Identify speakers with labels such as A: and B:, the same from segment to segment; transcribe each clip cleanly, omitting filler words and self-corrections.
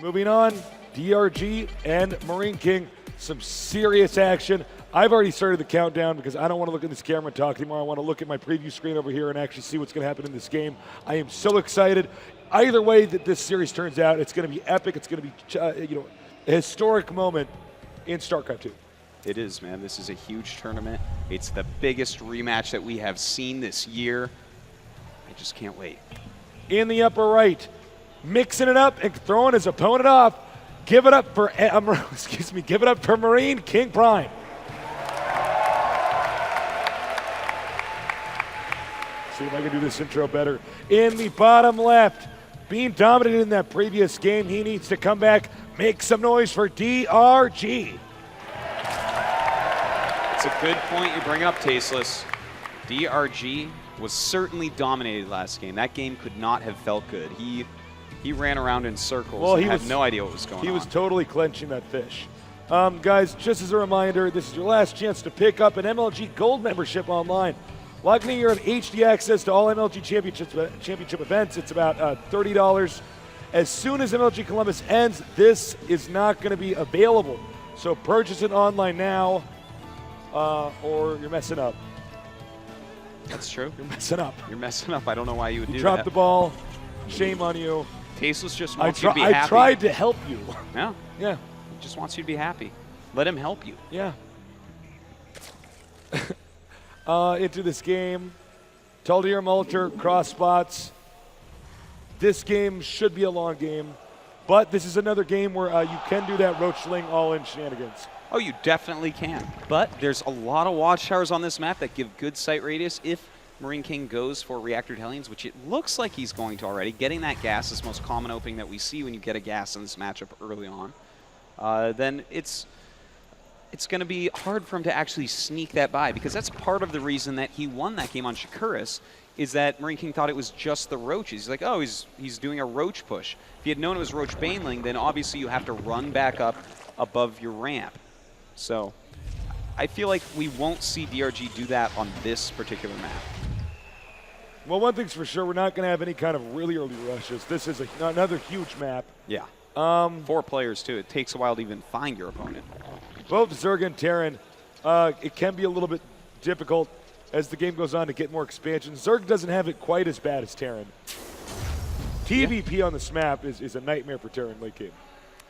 A: Moving on, DRG and MarineKing, some serious action. I've already started the countdown because I don't want to look at this camera and talk anymore. I want to look at my preview screen over here and actually see what's going to happen in this game. I am so excited. Either way that this series turns out, it's going to be epic. It's going to be, a historic moment in StarCraft 2.
B: It is, man. This is a huge tournament. It's the biggest rematch that we have seen this year. I just can't wait.
A: In the upper right, mixing it up and throwing his opponent off. Give it up for, give it up for MarineKing Prime. See if I can do this intro better. In the bottom left, being dominated in that previous game, he needs to come back, make some noise for DRG.
B: It's a good point you bring up, Tasteless. DRG was certainly dominated last game. That game could not have felt good. He ran around in circles and had no idea what was going on.
A: He was totally clenching that fish. Guys, just as a reminder, this is your last chance to pick up an MLG Gold membership online. Logging in, you have HD access to all MLG championship events. It's about $30. As soon as MLG Columbus ends, this is not going to be available. So purchase it online now, or you're messing up.
B: That's true.
A: You're messing up.
B: You're messing up. I don't know why you would do that.
A: You dropped the ball. Shame on you.
B: Tasteless just wants you to be happy.
A: I tried to help you.
B: Yeah.
A: Yeah.
B: He just wants you to be happy. Let him help you.
A: Yeah. Into this game, Taldir Multer, cross spots. This game should be a long game, but this is another game where you can do that roachling all-in shenanigans.
B: Oh, you definitely can. But there's a lot of watchtowers on this map that give good sight radius if MarineKing goes for reactored Hellions, which it looks like he's going to already. Getting that gas is the most common opening that we see when you get a gas in this matchup early on. Then it's going to be hard for him to actually sneak that by, because that's part of the reason that he won that game on Shakuris, is that MarineKing thought it was just the roaches. He's like, oh, he's doing a roach push. If he had known it was roach baneling, then obviously you have to run back up above your ramp. So I feel like we won't see DRG do that on this particular map.
A: Well, one thing's for sure, we're not going to have any kind of really early rushes. This is another huge map.
B: Yeah. 4 players, too. It takes a while to even find your opponent.
A: Both Zerg and Terran, it can be a little bit difficult as the game goes on to get more expansion. Zerg doesn't have it quite as bad as Terran. TVP on this map is a nightmare for Terran late game.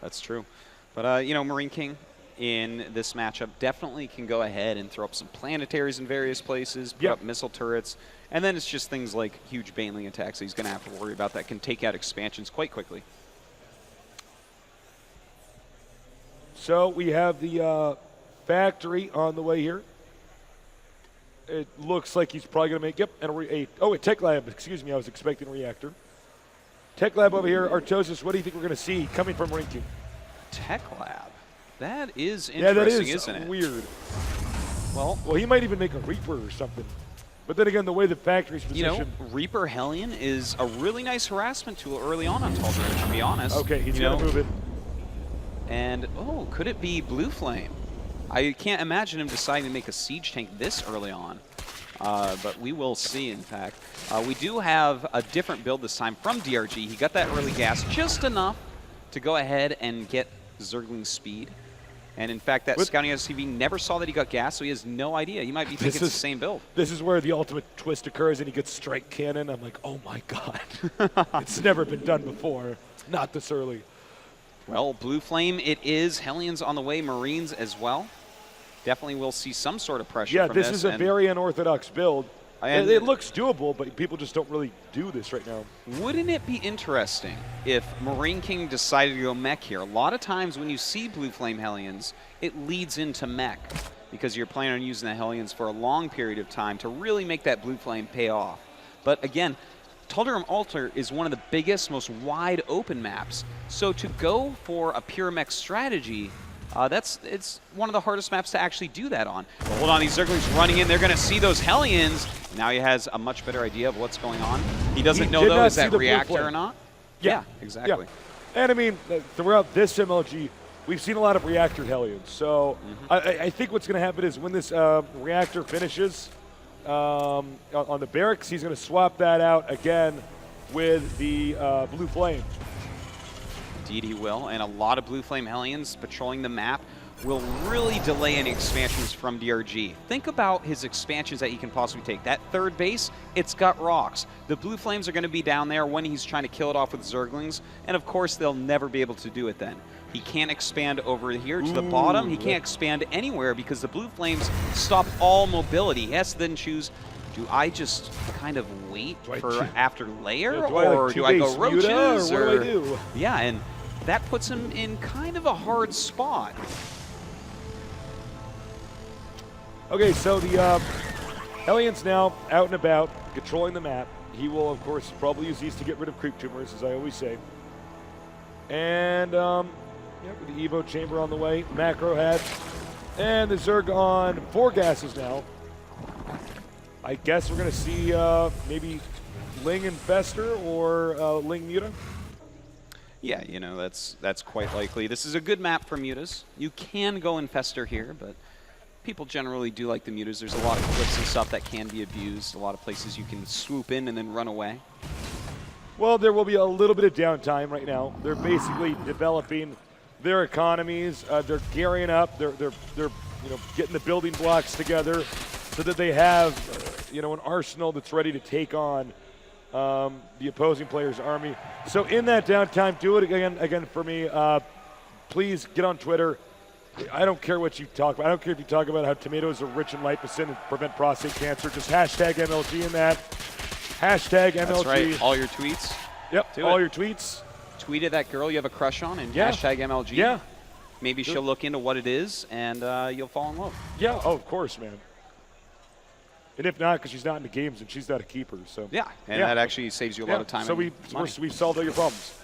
B: That's true. But, MarineKing in this matchup definitely can go ahead and throw up some planetaries in various places, put up missile turrets, and then it's just things like huge baneling attacks that he's going to have to worry about that can take out expansions quite quickly.
A: So we have the factory on the way here. It looks like he's probably going to make, a Tech Lab, excuse me, I was expecting a reactor. Tech Lab over here. Artosis, what do you think we're going to see coming from MarineKing?
B: Tech Lab. That is interesting,
A: yeah, that is
B: isn't it?
A: Weird.
B: Well,
A: he might even make a Reaper or something. But then again, the way the factory's positioned.
B: Reaper Hellion is a really nice harassment tool early on Taldir, to be honest.
A: Okay, he's going to move it.
B: And, could it be Blue Flame? I can't imagine him deciding to make a siege tank this early on. But we will see, in fact. We do have a different build this time from DRG. He got that early gas just enough to go ahead and get Zergling's speed. And, in fact, that scouting SCV never saw that he got gas, so he has no idea. He might be thinking it's the same build.
A: This is where the ultimate twist occurs, and he gets strike cannon. I'm like, oh, my God. It's never been done before. Not this early.
B: Well, Blue Flame, it is. Hellions on the way, Marines as well. Definitely will see some sort of pressure from
A: this is a very unorthodox build. And it looks doable, but people just don't really do this right now.
B: Wouldn't it be interesting if MarineKing decided to go mech here? A lot of times when you see Blue Flame Hellions, it leads into mech because you're planning on using the Hellions for a long period of time to really make that Blue Flame pay off. But again, Taldir Altar is one of the biggest, most wide open maps. So to go for a pure mech strategy, it's one of the hardest maps to actually do that on. But hold on, these Zerglings running in. They're going to see those Hellions. Now he has a much better idea of what's going on. He doesn't know, though, is that reactor or not? Yeah, exactly.
A: Yeah. And, I mean, throughout this MLG, we've seen a lot of reactor Hellions. So I think what's going to happen is when this reactor finishes on the barracks, he's going to swap that out again with the Blue Flame.
B: Indeed he will, and a lot of Blue Flame Hellions patrolling the map will really delay any expansions from DRG. Think about his expansions that he can possibly take. That third base, it's got rocks. The Blue Flames are going to be down there when he's trying to kill it off with Zerglings, and of course they'll never be able to do it then. He can't expand over here to the bottom. He can't expand anywhere because the Blue Flames stop all mobility. He has to then choose, do I just kind of wait for after layer, or do I go roaches?
A: Or what do I do?
B: Yeah, and that puts him in kind of a hard spot.
A: Okay, so the Hellions now out and about, controlling the map. He will, of course, probably use these to get rid of creep tumors, as I always say. And, with the Evo chamber on the way, macro hat, and the Zerg on 4 gases now. I guess we're going to see maybe Ling Infester or Ling Muta.
B: Yeah, you know, that's quite likely. This is a good map for Mutas. You can go Infester here, but people generally do like the Mutas. There's a lot of clips and stuff that can be abused. A lot of places you can swoop in and then run away.
A: Well, there will be a little bit of downtime right now. They're basically developing their economies. They're gearing up. They're getting the building blocks together so that they have an arsenal that's ready to take on the opposing player's army. So in that downtime, do it again for me. Please get on Twitter. I don't care what you talk about. I don't care if you talk about how tomatoes are rich in liposyn and prevent prostate cancer. Just hashtag MLG in that. Hashtag MLG.
B: That's right. All your tweets.
A: Yep. All your tweets.
B: Tweet at that girl you have a crush on and hashtag MLG.
A: Yeah.
B: Maybe she'll look into what it is and you'll fall in love.
A: Yeah. Oh, of course, man. And if not, because she's not in the games and she's not a keeper. So
B: yeah, and that actually saves you a lot of time.
A: So
B: we've
A: solved all your problems.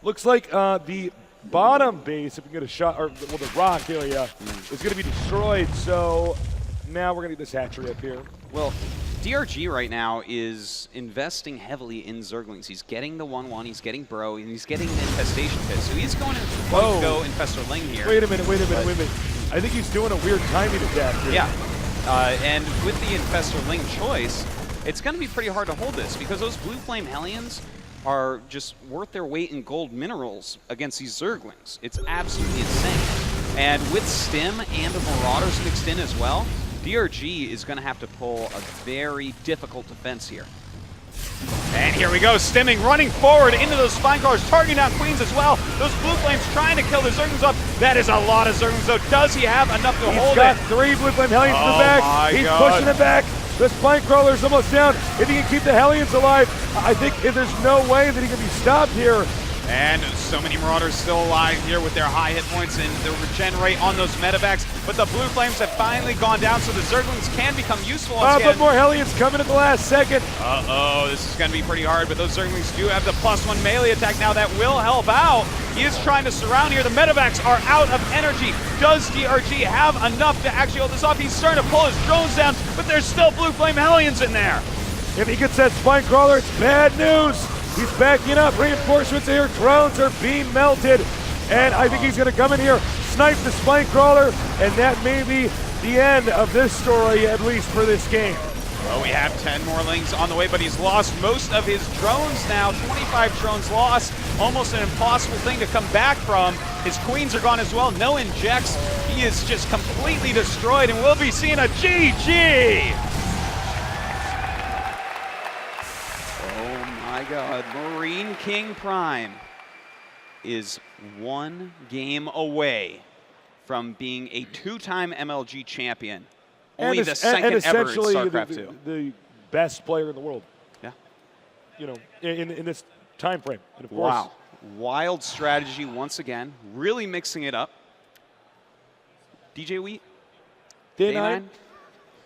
A: Looks like the bottom base, if we get a shot, or the rock area, is going to be destroyed. So now we're going to get this hatchery up here.
B: Well, DRG right now is investing heavily in Zerglings. He's getting the 1-1, he's getting Bro, and he's getting an Infestation Pit. So he's going to go Infestor Ling here.
A: Wait a minute. I think he's doing a weird timing attack here.
B: Yeah, and with the Infestor Ling choice, it's going to be pretty hard to hold this because those Blue Flame Hellions are just worth their weight in gold minerals against these Zerglings. It's absolutely insane. And with Stim and the Marauders mixed in as well, DRG is going to have to pull a very difficult defense here. And here we go, Stimming, running forward into those Spinecrawlers, targeting down Queens as well. Those Blue Flames trying to kill the Zerglings up. That is a lot of Zerglings, though. Does he have enough to hold it?
A: He's got 3 Blue Flame Hellions in the back. He's pushing it back. The Spinecrawler's almost down. If he can keep the Hellions alive, I think if there's no way that he can be stopped here.
C: And so many Marauders still alive here with their high hit points and the regenerate on those medevacs. But the Blue Flames have finally gone down, so the Zerglings can become useful once again.
A: But more Hellions coming at the last second.
C: Uh-oh, this is going to be pretty hard, but those Zerglings do have the +1 melee attack now that will help out. He is trying to surround here. The medevacs are out of energy. Does DRG have enough to actually hold this off? He's starting to pull his drones down, but there's still Blue Flame Hellions in there.
A: If he gets that Spinecrawler, it's bad news. He's backing up. Reinforcements here. Drones are being melted. And I think he's going to come in here, snipe the Spinecrawler, and that may be the end of this story, at least for this game.
C: Well, we have 10 more Lings on the way, but he's lost most of his drones now. 25 drones lost. Almost an impossible thing to come back from. His Queens are gone as well. No injects. He is just completely destroyed, and we'll be seeing a GG.
B: My God, MarineKing Prime is 1 game away from being a 2-time MLG champion. Only the second ever in StarCraft 2.
A: The best player in the world.
B: Yeah.
A: In this time frame. And of course,
B: wow. Wild strategy once again. Really mixing it up. DJ Wheat?
A: Day 9?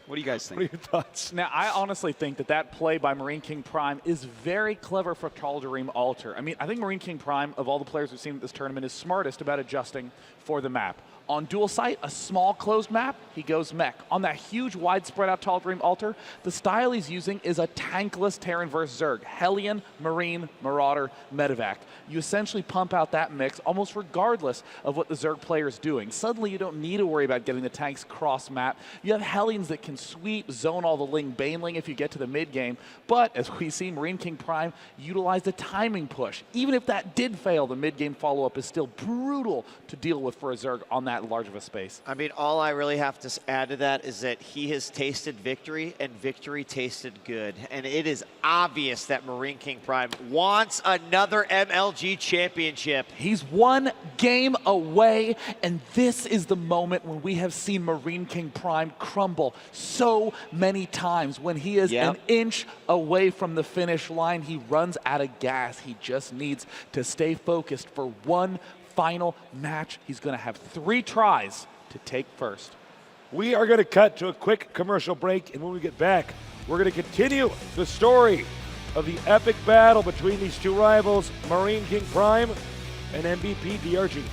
B: What do you guys think?
A: What are your thoughts?
D: Now, I honestly think that play by MarineKing Prime is very clever for Tal'Darim Alter. I mean, I think MarineKing Prime, of all the players we've seen at this tournament, is smartest about adjusting for the map. On dual site, a small closed map, he goes mech. On that huge wide spread out tall dream altar, the style he's using is a tankless Terran versus Zerg. Hellion, Marine, Marauder, Medevac. You essentially pump out that mix almost regardless of what the Zerg player is doing. Suddenly you don't need to worry about getting the tanks cross map. You have Hellions that can sweep, zone all the Ling Baneling if you get to the mid game. But as we see, MarineKing Prime utilized a timing push. Even if that did fail, the mid game follow up is still brutal to deal with for a Zerg on that large of a space.
E: I mean, all I really have to add to that is that he has tasted victory, and victory tasted good. And it is obvious that MarineKing Prime wants another MLG championship.
D: He's one game away, and this is the moment when we have seen MarineKing Prime crumble so many times. When he is an inch away from the finish line, he runs out of gas. He just needs to stay focused for one final match. He's going to have 3 tries to take first.
A: We are going to cut to a quick commercial break, and when we get back, we're going to continue the story of the epic battle between these two rivals, MarineKing Prime and MVPDRG.